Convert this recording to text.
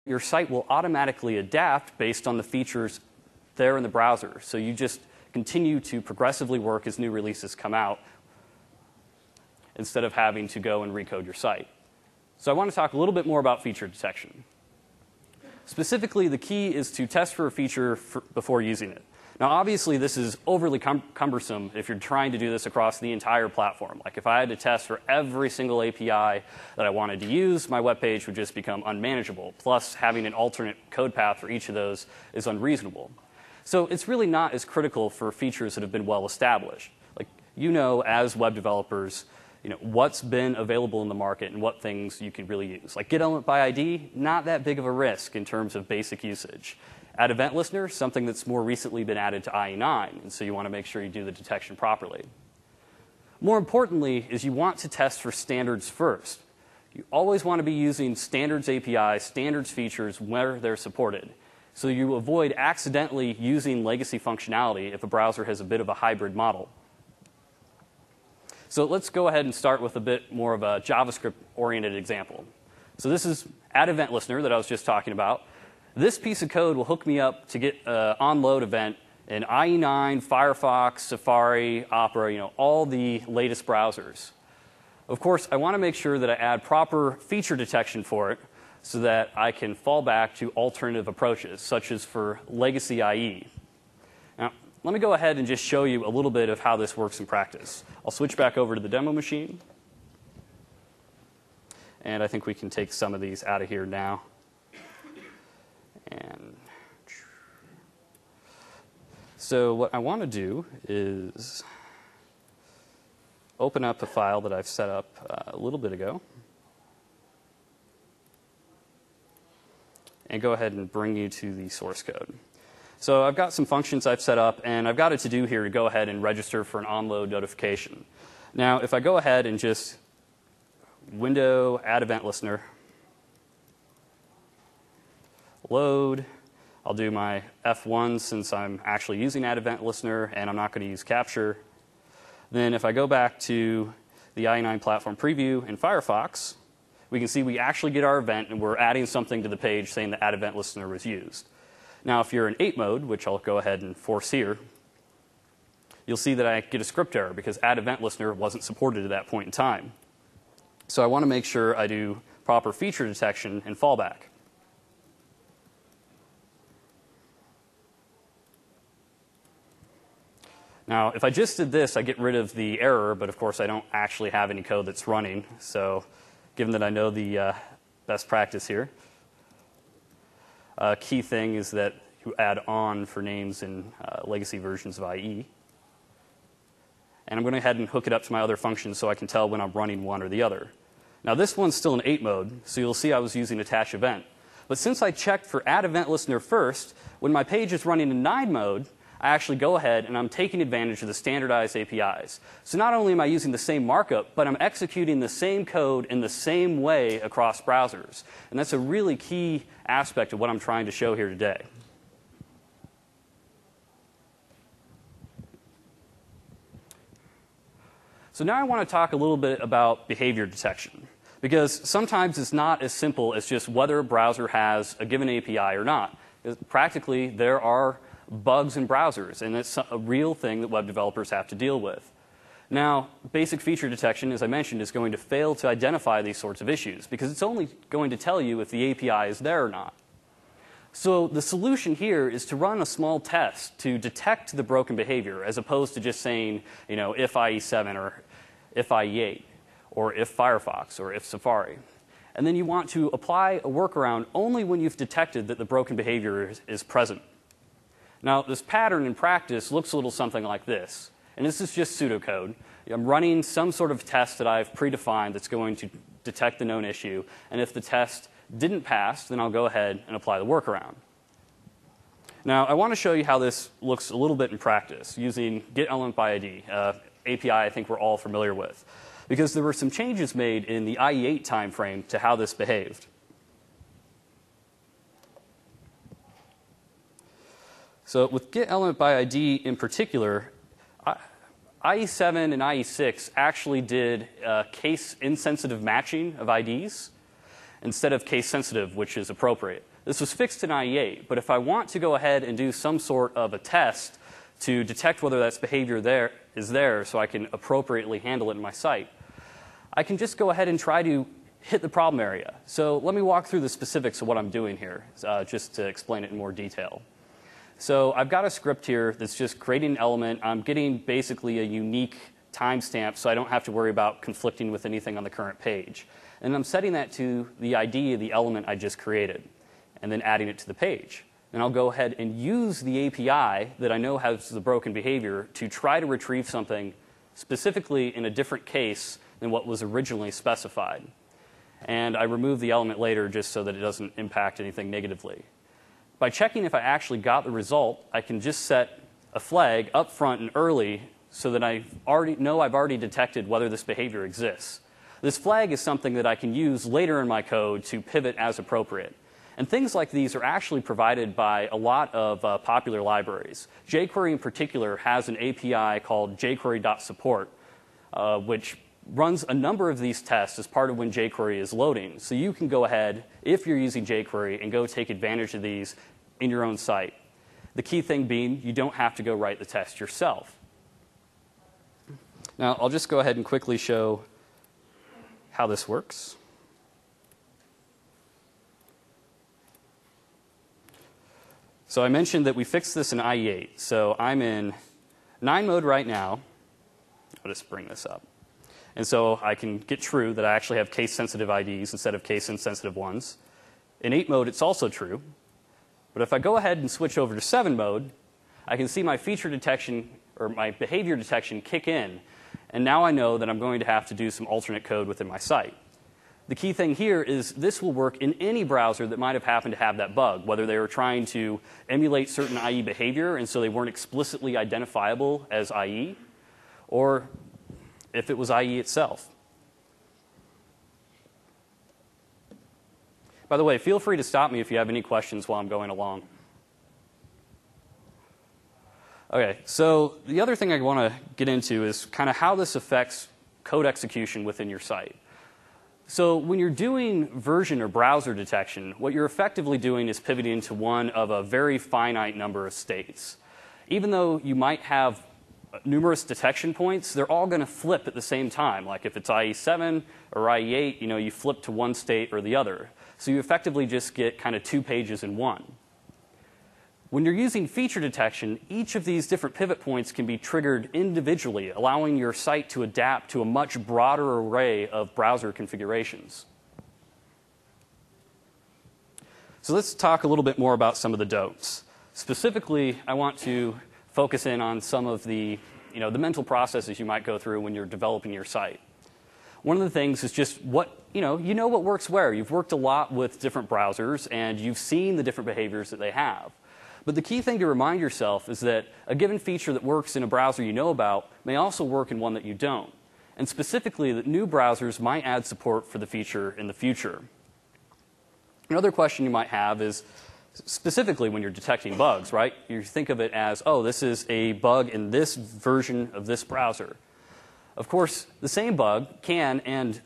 your site will automatically adapt based on the features there in the browser. So you just continue to progressively work as new releases come out instead of having to go and recode your site. So I want to talk a little bit more about feature detection. Specifically, the key is to test for a feature before using it. Now, obviously, this is overly cumbersome if you're trying to do this across the entire platform. Like if I had to test for every single API that I wanted to use, my web page would just become unmanageable. Plus, having an alternate code path for each of those is unreasonable. So it's really not as critical for features that have been well established. Like, you know, as web developers, what's been available in the market and what things you can really use. Like get element by ID, not that big of a risk in terms of basic usage. Add event listener, something that's more recently been added to IE9, and so you want to make sure you do the detection properly. More importantly is you want to test for standards first. You always want to be using standards API, standards features where they're supported. So you avoid accidentally using legacy functionality if a browser has a bit of a hybrid model. So let's go ahead and start with a bit more of a JavaScript-oriented example. So this is add event listener that I was just talking about. This piece of code will hook me up to get an onload event in IE9, Firefox, Safari, Opera, all the latest browsers. Of course, I want to make sure that I add proper feature detection for it so that I can fall back to alternative approaches, such as for legacy IE. Now, let me go ahead and just show you a little bit of how this works in practice. I'll switch back over to the demo machine. And I think we can take some of these out of here now. And so what I want to do is open up a file that I've set up a little bit ago. And go ahead and bring you to the source code. So I've got some functions I've set up, and I've got a to-do here to go ahead and register for an onload notification. Now, if I go ahead and just window add event listener, load, I'll do my F1 since I'm actually using add event listener, and I'm not going to use capture. Then if I go back to the IE9 platform preview in Firefox, we can see we actually get our event, and we're adding something to the page saying the add event listener was used. Now, if you're in 8 mode, which I'll go ahead and force here, you'll see that I get a script error because add event listener wasn't supported at that point in time. So I want to make sure I do proper feature detection and fallback. Now, if I just did this, I get rid of the error, but of course I don't actually have any code that's running. So given that I know the best practice here, key thing is that you add on for names in legacy versions of IE. And I'm going to go ahead and hook it up to my other functions so I can tell when I'm running one or the other. Now this one's still in 8 mode, so you'll see I was using attach event. But since I checked for add event listener first, when my page is running in 9 mode, I actually go ahead and I'm taking advantage of the standardized APIs. So not only am I using the same markup, but I'm executing the same code in the same way across browsers. And that's a really key aspect of what I'm trying to show here today. So now I want to talk a little bit about behavior detection. Because sometimes it's not as simple as just whether a browser has a given API or not. Practically, there are bugs in browsers, and it's a real thing that web developers have to deal with. Now, basic feature detection, as I mentioned, is going to fail to identify these sorts of issues because it's only going to tell you if the API is there or not. So the solution here is to run a small test to detect the broken behavior as opposed to just saying, if IE7 or if IE8 or if Firefox or if Safari. And then you want to apply a workaround only when you've detected that the broken behavior is present. Now, this pattern in practice looks a little something like this. And this is just pseudocode. I'm running some sort of test that I've predefined that's going to detect the known issue. And if the test didn't pass, then I'll go ahead and apply the workaround. Now, I want to show you how this looks a little bit in practice using getElementById, API I think we're all familiar with. Because there were some changes made in the IE8 timeframe to how this behaved. So with getElementById in particular, IE7 and IE6 actually did case-insensitive matching of IDs. instead of case sensitive, which is appropriate. This was fixed in IE8, but if I want to go ahead and do some sort of a test to detect whether that behavior is there so I can appropriately handle it in my site, I can just go ahead and try to hit the problem area. So let me walk through the specifics of what I'm doing here, just to explain it in more detail. So I've got a script here that's just creating an element. I'm getting basically a unique timestamp so I don't have to worry about conflicting with anything on the current page. And I'm setting that to the ID of the element I just created, and then adding it to the page. And I'll go ahead and use the API that I know has the broken behavior to try to retrieve something specifically in a different case than what was originally specified. And I remove the element later just so that it doesn't impact anything negatively. By checking if I actually got the result, I can just set a flag up front and early so that I already know I've already detected whether this behavior exists. This flag is something that I can use later in my code to pivot as appropriate. And things like these are actually provided by a lot of popular libraries. jQuery in particular has an API called jQuery.support, which runs a number of these tests as part of when jQuery is loading. So you can go ahead, if you're using jQuery, and go take advantage of these in your own site. The key thing being, you don't have to go write the test yourself. Now, I'll just go ahead and quickly show how this works. So I mentioned that we fixed this in IE8. So I'm in 9 mode right now. I'll just bring this up. And so I can get true that I actually have case-sensitive IDs instead of case-insensitive ones. In 8 mode, it's also true. But if I go ahead and switch over to 7 mode, I can see my feature detection or my behavior detection kick in. And now I know that I'm going to have to do some alternate code within my site. The key thing here is this will work in any browser that might have happened to have that bug, whether they were trying to emulate certain IE behavior and so they weren't explicitly identifiable as IE, or if it was IE itself. By the way, feel free to stop me if you have any questions while I'm going along. Okay, so the other thing I want to get into is kind of how this affects code execution within your site. So when you're doing version or browser detection, what you're effectively doing is pivoting to one of a very finite number of states. Even though you might have numerous detection points, they're all going to flip at the same time. Like if it's IE7 or IE8, you flip to one state or the other. So you effectively just get kind of 2 pages in one. When you're using feature detection, each of these different pivot points can be triggered individually, allowing your site to adapt to a much broader array of browser configurations. So let's talk a little bit more about some of the don'ts. Specifically, I want to focus in on some of the, the mental processes you might go through when you're developing your site. One of the things is just what, you know what works where. You've worked a lot with different browsers, and you've seen the different behaviors that they have. But the key thing to remind yourself is that a given feature that works in a browser you know about may also work in one that you don't. And specifically, that new browsers might add support for the feature in the future. Another question you might have is, specifically when you're detecting bugs, right? You think of it as, oh, this is a bug in this version of this browser. Of course, the same bug can and